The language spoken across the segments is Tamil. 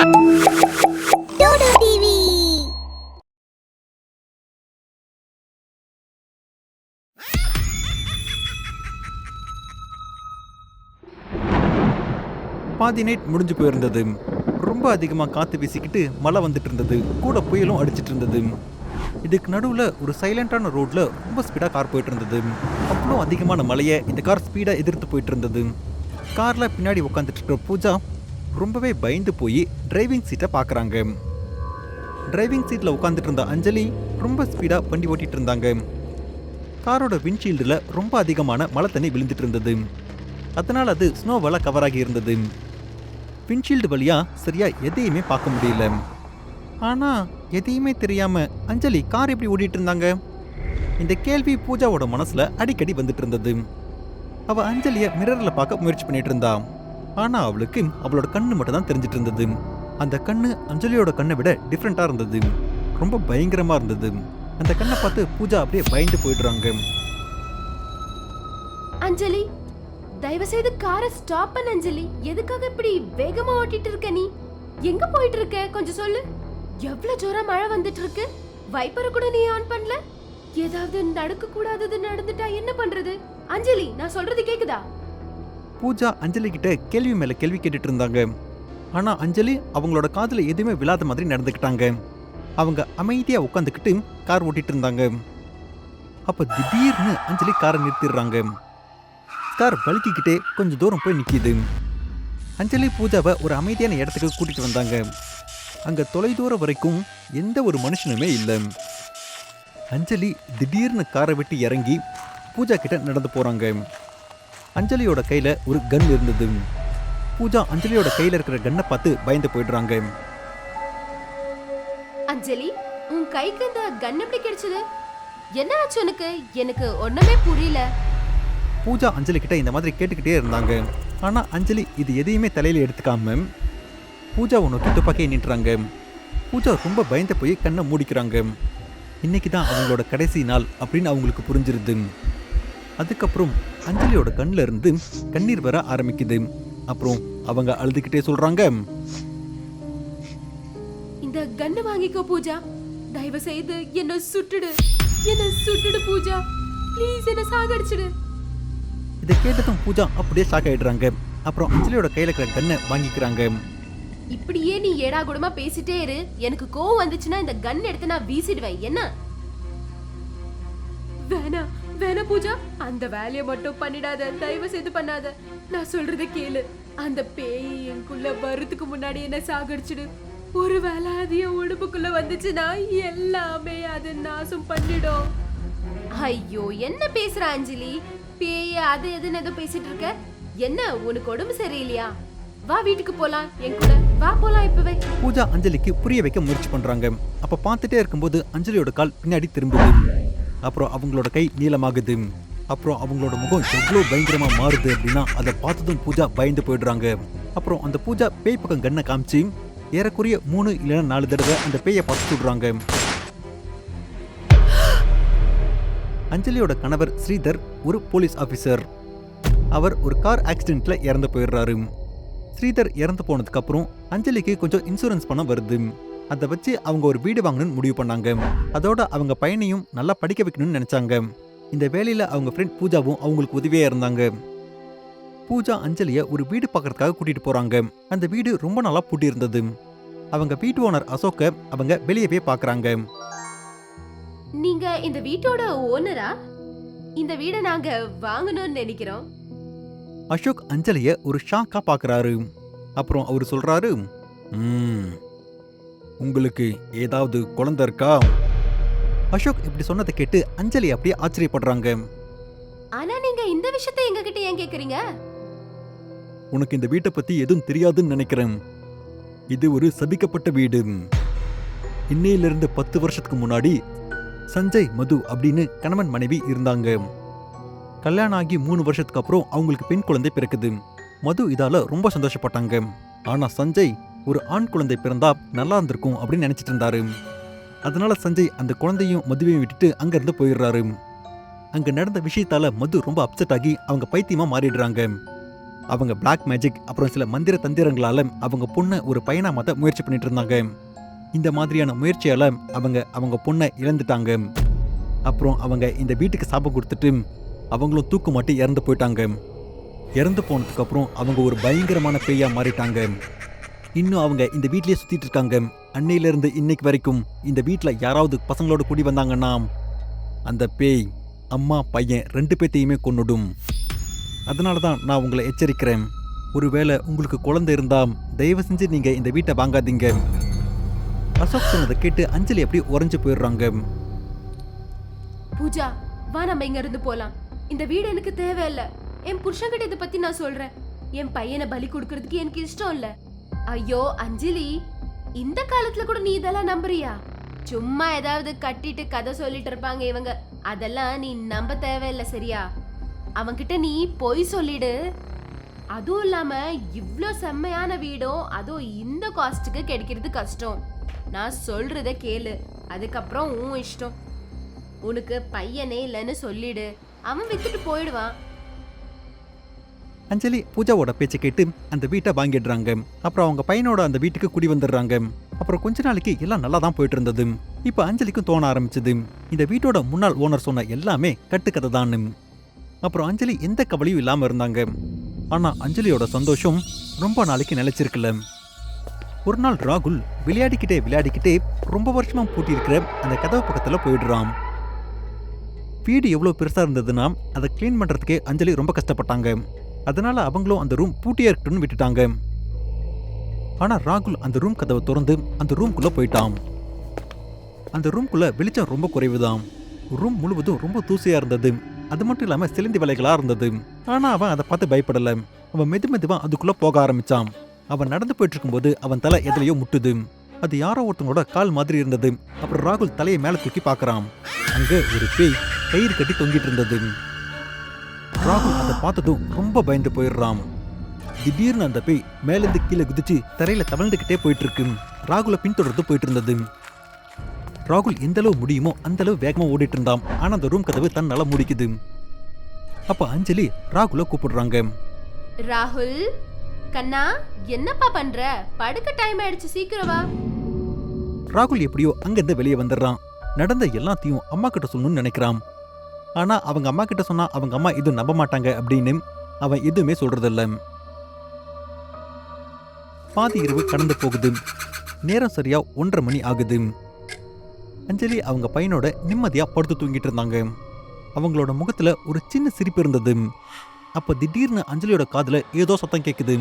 Dude TV. பாதி நைட் முடிஞ்சு போயிருந்தது. ரொம்ப அதிகமாக காற்று வீசிக்கிட்டு மழை வந்துட்டு இருந்தது. கூட புயலும் அடிச்சிட்டு இருந்தது. இதுக்கு நடுவில் ஒரு சைலண்டான ரோட்டில் ரொம்ப ஸ்பீடாக கார் போயிட்டு இருந்தது. அவ்வளோ அதிகமான மழையை இந்த கார் ஸ்பீடாக எதிர்த்து போயிட்டு இருந்தது. காரில் பின்னாடி உட்காந்துட்டு இருக்கிற பூஜா ரொம்பவே பயந்து போய் டிரைவிங் சீட்டை பார்க்குறாங்க. டிரைவிங் சீட்டில் உட்காந்துட்டு இருந்த அஞ்சலி ரொம்ப ஸ்பீடாக வண்டி ஓட்டிகிட்டு இருந்தாங்க. காரோட விண்ட்ஷீல்டில் ரொம்ப அதிகமான மழை தண்ணி விழுந்துட்டு இருந்தது. அதனால் அது ஸ்னோவால் கவர் ஆகி இருந்தது. விண்ட்ஷீல்டு வழியாக சரியாக எதையுமே பார்க்க முடியல. ஆனால் எதையுமே தெரியாமல் அஞ்சலி கார் எப்படி ஓடிட்டு இருந்தாங்க? இந்த கேள்வி பூஜாவோட மனசில் அடிக்கடி வந்துட்டு இருந்தது. அவள் அஞ்சலியை மிரரில் பார்க்க முயற்சி பண்ணிட்டு இருந்தா. ஆனால் அவளுக்கு அவளோட கண்ணு மட்டும் தான் தெரிஞ்சிட்டு இருந்தது. அந்த கண்ணு அஞ்சலியோட கண்ணை விட டிஃப்ரெண்ட்டாக இருந்தது. ரொம்ப பயங்கரமாக இருந்தது. அந்த கண்ணை பார்த்து பூஜா அப்படியே பயந்து போயிடுறாங்க. அஞ்சலி, தயவு செய்து காரை ஸ்டாப் பண்ண அஞ்சலி. எதுக்காக இப்படி வேகமா ஓட்டிட்டு இருக்க? நீ எங்க போயிட்டு இருக்க? கொஞ்சம் சொல்லு. எவ்வளவு ஜோரா மழை வந்துட்டு இருக்கு. வைப்பரை கூட நீ ஆன் பண்ணல. ஏதாவது நடக்க கூடாதது நடந்துட்டா என்ன பண்றது? அஞ்சலி, நான் சொல்றது கேக்குதா? பூஜா அஞ்சலி கிட்ட கேள்வி மேல கேள்வி கேட்டுட்டு இருந்தாங்க. ஆனா அஞ்சலி அவங்களோட காதுல எதுவுமே விழாத மாதிரி நடந்துக்கிட்டாங்க. அவங்க அமைதியா உட்காந்துக்கிட்டு கார் ஓட்டிட்டு இருந்தாங்க. அப்ப திடீர்னு அஞ்சலி காரை நிறுத்திடுறாங்க. கார் வலிக்கிக்கிட்டே கொஞ்சம் தூரம் போய் நிற்கிது. அஞ்சலி பூஜாவை ஒரு அமைதியான இடத்துக்கு கூட்டிகிட்டு வந்தாங்க. அங்கே தொலைதூரம் வரைக்கும் எந்த ஒரு மனுஷனுமே இல்லை. அஞ்சலி திடீர்னு காரை விட்டு இறங்கி பூஜா கிட்ட நடந்து போகிறாங்க. அஞ்சலியோட கையில் ஒரு கன் இருந்தது. பூஜா அஞ்சலியோட கையில் இருக்கிற கன்னை பார்த்து பயந்து போயிடுறாங்க. அஞ்சலி, உன் கைக்கு இந்த கன் எப்படி கிடைச்சது? என்ன ஆச்சு உனக்கு? எனக்கு ஒண்ணுமே புரியல. பூஜா அஞ்சலி கிட்ட இந்த மாதிரி கேட்டுக்கிட்டே இருந்தாங்க. ஆனால் அஞ்சலி இது எதையுமே தலையில் எடுத்துக்காம பூஜாவை நோக்கி துப்பாக்கியை நின்றாங்க. பூஜா ரொம்ப பயந்து போய் கண்ணை மூடிக்கிறாங்க. இன்னைக்கு தான் அவங்களோட கடைசி நாள் அப்படின்னு அவங்களுக்கு புரிஞ்சிருது. அதுக்கப்புறம் அஞ்சலியோட கண்ணில் இருந்து கண்ணீர் வர ஆரம்பிக்குது. அப்புறம் அவங்க அழுதுகிட்டே சொல்றாங்க, இந்த கன்னு வாங்கிக்கோ பூஜா. தயவு செய்து என்ன சுட்டுடு பூஜா. ப்ளீஸ் என்ன சாகடிச்சிடு. இதை கேட்டதும் பூஜா அப்படியே ஷாக் ஆயிடுறாங்க. அப்புறம் அஞ்சலியோட கையில இருக்கிற கன்னை வாங்கிக்கிறாங்க. இப்படியே நீ ஏடா கூடமா பேசிட்டே இரு. எனக்கு கோவம் வந்துச்சுன்னா இந்த கன் எடுத்து நான் வீசிடுவேன். என்ன? வேணா பூஜா, அந்த வேலையை மட்டும் பண்ணிடாத. தயவு செய்து பண்ணாத. நான் சொல்றத கேளு. அந்த பேய் எனக்குள்ள வரதுக்கு முன்னாடி என்ன சாகடிச்சிடு. ஒரு வேலை அது என் உடம்புக்குள்ள வந்துச்சுன்னா எல்லாமே அது நாசம் பண்ணிடும். ஐயோ, என்ன பேசுற அஞ்சலி? பேய அது எதுன்னு ஏதோ பேசிட்டு இருக்க. என்ன, உனக்கு உடம்பு சரியில்லையா? வா வீட்டுக்கு போலாம், என் கூட வா, போலாம் இப்பவே. பூஜா அஞ்சலிக்கு புரிய வைக்க முயற்சி பண்றாங்க. அப்ப பார்த்துட்டே இருக்கும்போது அஞ்சலியோட கால் பின்னாடி திரும்புது. அப்புறம் அவங்களோட கை நீளமாகுது. அப்புறம் அவங்களோட முகம் எவ்வளவு பயங்கரமா மாறுது அப்படின்னா அதை பார்த்ததும் பூஜா பயந்து போயிடுறாங்க. அப்புறம் அந்த பூஜா பேய் பக்கம் கண்ணை காமிச்சு ஏறக்குறைய 3 இல்லைன்னா 4 தடவை அந்த பேயை பார்த்து சொல்றாங்க. அஞ்சலியோட கணவர் ஸ்ரீதர் ஒரு போலீஸ் ஆஃபீஸர். அவர் ஒரு கார் ஆக்சிடென்ட்ல இறந்து போயிடுறாரு. ஸ்ரீதர் இறந்து போனதுக்கு அப்புறம் அஞ்சலிக்கு கொஞ்சம் இன்சூரன்ஸ் பணம் வருது. அதை வச்சு அவங்க ஒரு வீடு வாங்கணும்னு முடிவு பண்ணாங்க. அதோட அவங்க பையனையும் நல்லா படிக்க வைக்கணும்னு நினைச்சாங்க. இந்த வேலையில அவங்க ஃப்ரெண்ட் பூஜாவும் அவங்களுக்கு உதவியா இருந்தாங்க. பூஜா அஞ்சலியை ஒரு வீடு பார்க்கறதுக்காக கூட்டிட்டு போறாங்க. அந்த வீடு ரொம்ப நல்லா பூட்டி இருந்தது. அவங்க வீட்டு ஓனர் அசோக்க அவங்க வெளியே போய் பார்க்கறாங்க. நீங்க இந்த வீட்டோட ஓனரா? இந்த வீடை நாங்க வாங்கணும்னு நினைக்கிறோம். அசோக் அஞ்சலிய ஒரு ஷாக்கா பார்க்கறாரு. அப்புறம் அவர் சொல்றாரு, உங்களுக்கு ஏதாவது குழந்தை இருக்கா? அசோக் இப்படி சொன்னதை கேட்டு அஞ்சலி அப்படியே ஆச்சரியப்படுறாங்க. ஆனா நீங்க இந்த விஷயத்தை எங்க கிட்ட ஏன் கேக்குறீங்க? உனக்கு இந்த வீட்டை பத்தி எதுவும் தெரியாதுன்னு நினைக்கிறேன். இது ஒரு சபிக்கப்பட்ட வீடு. இன்னையிலிருந்து 10 வருஷத்துக்கு முன்னாடி சஞ்சய் மது அப்படின்னு கணவன் மனைவி இருந்தாங்க. கல்யாணம் ஆகி 3 வருஷத்துக்கு அப்புறம் அவங்களுக்கு பெண் குழந்தை பிறக்குது. மது இதால ரொம்ப சந்தோஷப்பட்டாங்க. ஆனா சஞ்சய் ஒரு ஆண் குழந்தை பிறந்தா நல்லா இருந்திருக்கும் அப்படின்னு நினைச்சிட்டு இருந்தாரு. அதனால சஞ்சய் அந்த குழந்தையும் மதுவையும் விட்டுட்டு அங்கிருந்து போயிடுறாரு. அங்க நடந்த விஷயத்தால மது ரொம்ப அப்செட் ஆகி அவங்க பைத்தியமா மாறிடுறாங்க. அவங்க பிளாக் மேஜிக் அப்புறம் சில மந்திர தந்திரங்களால அவங்க பொண்ணை ஒரு பையனா மாத்த முயற்சி பண்ணிட்டு இருந்தாங்க. இந்த மாதிரியான முயற்சியால அவங்க பொண்ணை இழந்துட்டாங்க. அப்புறம் அவங்க இந்த வீட்டுக்கு சாபம் கொடுத்துட்டு அவங்களும் தூக்கு மாட்டி இறந்து போயிட்டாங்க. இறந்து போனதுக்கு அப்புறம் அவங்க ஒரு பயங்கரமான பேயா மாறிட்டாங்க. இன்னும் அவங்க இந்த வீட்லயே சுத்திட்டு இருக்காங்க. அன்னையில இருந்து இன்னைக்கு வரைக்கும் இந்த வீட்ல யாராவது பசங்களோட கூடி வந்தாங்கன்னா அந்த பேய் அம்மா பையன் 2 பேத்தையுமே கொன்னுடும். அதனால தான் நான் உங்களை எச்சரிக்கிறேன். ஒருவேளை உங்களுக்கு குழந்தை இருந்தா தயவு செஞ்சு நீங்க இந்த வீட்டை வாங்காதீங்க. அசோக் சொன்னதை கேட்டு அஞ்சலி அப்படியே உறைஞ்சு போயிடுறாங்க. பூஜா, வா நம்ம இங்க இருந்து போலாம். இந்த வீடு எனக்கு தேவையில்ல. என் புருஷன்கிட்ட இதை பத்தி நான் சொல்றேன். என் பையனை பலி கொடுக்கறதுக்கு எனக்கு இஷ்டம் இல்ல. ஐயோ அஞ்சலி, இந்த காலத்துல கூட நீ இதெல்லாம் நம்புறியா? சும்மா ஏதாவது கட்டிட்டு கதை சொல்லிட்டு இருப்பாங்க இவங்க. அதெல்லாம் நீ நம்ப தேவையில்ல, சரியா? அவன்கிட்ட நீ பொய் சொல்லிடு. அதுவும் இல்லாம இவ்ளோ செம்மையான வீடும் அதுவும் இந்த காஸ்ட்டுக்கு கிடைக்கிறது கஷ்டம். நான் சொல்றத கேளு, அதுக்கப்புறம் உன் இஷ்டம். உனக்கு பையனே இல்லைன்னு சொல்லிடு, அவன் வித்துட்டு போயிடுவான். அஞ்சலி பூஜாவோட பேச்சை கேட்டு அந்த வீட்டை வாங்கிடுறாங்க. அப்புறம் அவங்க பையனோட அந்த வீட்டுக்கு குடி வந்துடுறாங்க. அப்புறம் கொஞ்ச நாளைக்கு எல்லாம் நல்லா தான் போயிட்டு இருந்தது. இப்போ அஞ்சலிக்கும் தோண ஆரம்பிச்சது, இந்த வீட்டோட முன்னாள் ஓனர் சொன்ன எல்லாமே கட்டுக்கதை தான். அப்புறம் அஞ்சலி எந்த கவலையும் இல்லாம இருந்தாங்க. ஆனா அஞ்சலியோட சந்தோஷம் ரொம்ப நாளைக்கு நிலைச்சிருக்கல. ஒரு நாள் ராகுல் விளையாடிக்கிட்டே ரொம்ப வருஷமா பூட்டி இருக்கிற அந்த கதவு பக்கத்துல போயிடுறான். வீடு எவ்வளவு பெருசா இருந்ததுன்னா அதை கிளீன் பண்றதுக்கே அஞ்சலி ரொம்ப கஷ்டப்பட்டாங்க. அதனால அவங்களும் அந்த ரூம் பூட்டியா இருக்கட்டும்னு விட்டுட்டாங்க. ஆனா ராகுல் அந்த ரூம் கதவை திறந்து அந்த ரூம்குள்ள போயிட்டான். அந்த ரூம்குள்ள வெளிச்சம் ரொம்ப குறைவுதான். ரூம் முழுவதும் ரொம்ப தூசியா இருந்தது. அது மட்டும் இல்லாம சிலந்தி வலைகளா இருந்தது. ஆனா அவன் அதை பார்த்து பயப்படல. அவன் மெதுவா அதுக்குள்ள போக ஆரம்பிச்சான். அவன் நடந்து போயிட்டு இருக்கும்போது அவன் தலை எதுலையோ முட்டுது. அது யாரோ ஒருத்தங்களோட கால் மாதிரி இருந்தது. அப்புறம் ராகுல் தலையை மேல தூக்கி பார்க்கறான். அங்க ஒரு பேய் கயிறு கட்டி தொங்கிட்டு இருந்தது. ராகுல் அதை பார்த்ததும் ரொம்ப பயந்து போயிடுறான். திடீர்னு அந்த பேய் மேலிருந்து கீழே குதிச்சு தரையில தவழ்ந்துகிட்டே போயிட்டு இருக்கு. ராகுலை பின்தொடர்ந்து போயிட்டு இருந்தது. ராகுல் எந்த அளவு முடியுமோ அந்த அளவு வேகமா ஓடிட்டு இருந்தான். ஆனா அந்த ரூம் கதவு தன்னால முடிக்குது. அப்ப அஞ்சலி ராகுலை கூப்பிடுறாங்க. ராகுல் கண்ணா, என்னப்பா பண்ற? படுக்க டைம் ஆயிடுச்சு, சீக்கிரம் வா. ராகுல் எப்படியோ அங்கிருந்து வெளியே வந்துடுறான். நடந்த எல்லாத்தையும் அம்மா கிட்ட சொல்லணும்னு நினைக்கிறான். ஆனா அவங்க அம்மா கிட்ட சொன்னா அவங்க அம்மா எதுவும் நம்ப மாட்டாங்க அப்படின்னு அவன் எதுவுமே சொல்றதில்ல. பாதி இரவு கடந்து போகுது. நேரம் சரியா 1:30 மணி ஆகுது. அஞ்சலி அவங்க பையனோட நிம்மதியா படுத்து தூங்கிட்டு இருந்தாங்க. அவங்களோட முகத்துல ஒரு சின்ன சிரிப்பு இருந்தது. அப்ப திடீர்னு அஞ்சலியோட காதுல ஏதோ சத்தம் கேக்குது.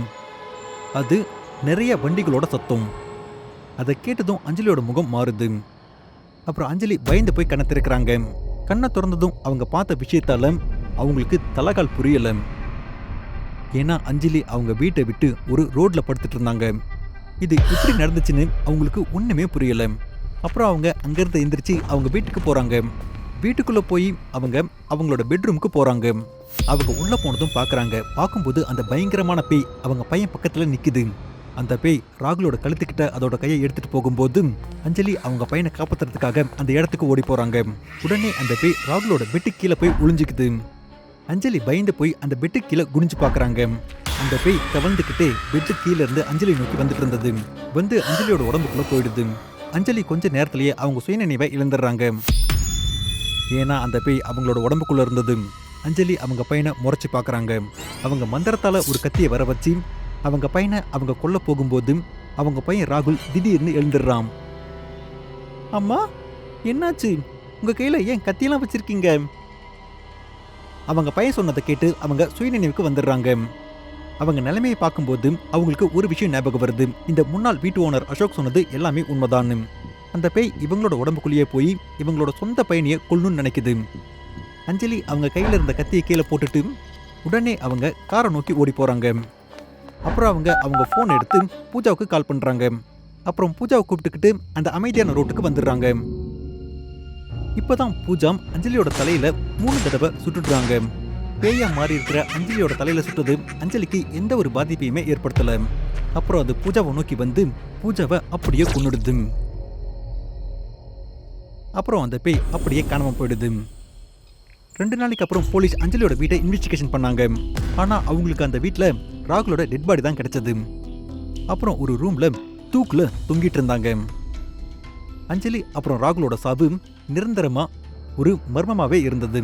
அது நிறைய வண்டிகளோட சத்தம். அதை கேட்டதும் அஞ்சலியோட முகம் மாறுது. அப்புறம் அஞ்சலி பயந்து போய் கண்ணை திறக்கிறாங்க. கண்ணை திறந்ததும் அவங்க பார்த்த விஷயத்தால அவங்களுக்கு தலைகால் புரியல. ஏன்னா அஞ்சலி அவங்க வீட்டை விட்டு ஒரு ரோட்ல படுத்துட்டு இருந்தாங்க. இது எப்படி நடந்துச்சுன்னு அவங்களுக்கு ஒண்ணுமே புரியல. அப்புறம் அவங்க அங்கிருந்து எந்திரிச்சு அவங்க வீட்டுக்கு போறாங்க. வீட்டுக்குள்ள போய் அவங்களோட பெட்ரூமுக்கு போறாங்க. அவங்க உள்ள போனதும் பாக்குறாங்க. பார்க்கும்போது அந்த பயங்கரமான பேய் அவங்க பையன் பக்கத்துல நிக்குது. அந்த பேய் ராகுலோட கழுத்துக்கிட்ட அதோட கையை எடுத்துட்டு போகும்போது அஞ்சலி அவங்க பையனை காப்பாத்துறதுக்காக அந்த இடத்துக்கு ஓடி போறாங்க. உடனே அந்த பேய் ராகுலோட பெட்டு கீழே போய் ஒளிஞ்சுக்குது. அஞ்சலி பயந்து போய் அந்த பெட்டு கீழே குனிஞ்சு பாக்குறாங்க. அந்த பேய் தவழ்ந்துக்கிட்டே பெட்டு கீழே இருந்து அஞ்சலி நோக்கி வந்துட்டு இருந்தது. வந்து அஞ்சலியோட உடம்புக்குள்ள போயிடுது. அஞ்சலி கொஞ்ச நேரத்திலேயே அவங்க சுயநினைவை இழந்துடுறாங்க. ஏன்னா அந்த பேய் அவங்களோட உடம்புக்குள்ள இருந்தது. அஞ்சலி அவங்க பையனை முறைச்சு பாக்குறாங்க. அவங்க மந்திரத்தால ஒரு கத்தியை வர வச்சு அவங்க பையனை அவங்க கொல்ல போகும்போது அவங்க பையன் ராகுல் திடீர்னு எழுந்துடுறான். அம்மா, என்னாச்சு? உங்க கையில ஏன் கத்தியெல்லாம் வச்சிருக்கீங்க? அவங்க பையன் சொன்னதை கேட்டு அவங்க சுயநினைவுக்கு வந்துடுறாங்க. அவங்க நிலைமையை பார்க்கும்போது அவங்களுக்கு ஒரு விஷயம் ஞாபகம் வருது. இந்த முன்னாள் வீட்டு ஓனர் அசோக் சொன்னது எல்லாமே உண்மைதான். அந்த பேய் இவங்களோட உடம்புக்குள்ளேயே போய் இவங்களோட சொந்த பையனையை கொல்லணும்னு நினைக்குது. அஞ்சலி அவங்க கையில இருந்த கத்தியை கீழே போட்டுட்டு உடனே அவங்க காரை நோக்கி ஓடி போறாங்க. அப்புறம் அவங்க போன் எடுத்து பூஜாவுக்கு கால் பண்றாங்க. அப்புறம் பூஜாவை கூப்பிட்டுக்கிட்டு அந்த அமைதியான ரோட்டுக்கு வந்துடுறாங்க. இப்பதான் பூஜா அஞ்சலியோட தலையில 3 தடவை சுட்டுடுறாங்க. பேயா மாறி இருக்கிற அஞ்சலியோட தலையில சுட்டது அஞ்சலிக்கு எந்த ஒரு பாதிப்பையுமே ஏற்படுத்தல. அப்புறம் அது பூஜாவை நோக்கி வந்து பூஜாவை அப்படியே கொன்னுடுது. அப்புறம் அந்த பேய் அப்படியே காணாம போயிடுது. 2 நாளைக்கு அப்புறம் போலீஸ் அஞ்சலியோட வீட்டை இன்வெஸ்டிகேஷன் பண்ணாங்க. ஆனா அவங்களுக்கு அந்த வீட்டில் ராகுலோட டெட் பாடி தான் கிடைச்சது. அப்புறம் ஒரு ரூம்ல தூக்குல தொங்கிட்டு இருந்தாங்க. அஞ்சலி அப்புறம் ராகுலோட சாவு நிரந்தரமா ஒரு மர்மமாவே இருந்தது.